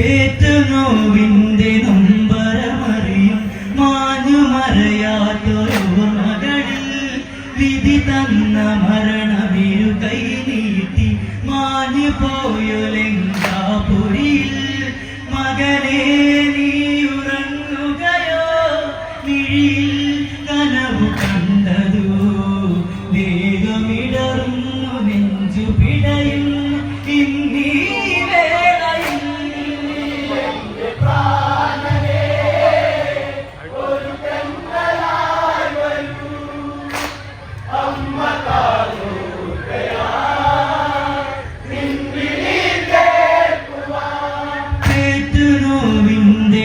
പേറ്റുനോവിന്റെ നൊമ്പരമറിയും മാഞ്ഞുമറയാത്തൊരോർമകളിൽ വിധി തന്ന മരണവിരു കൈനീട്ടി മാഞ്ഞു പോയൊലെങ്കാപുരിയിൽ മകനേ നീ ഉറങ്ങുകയോ മിഴിയിൽ കനവു കണ്ടതോ വേഗമിടറുന്നു നെഞ്ചു പിടയുന്നു ഇന്നീ പേറ്റുനോവിന്റെ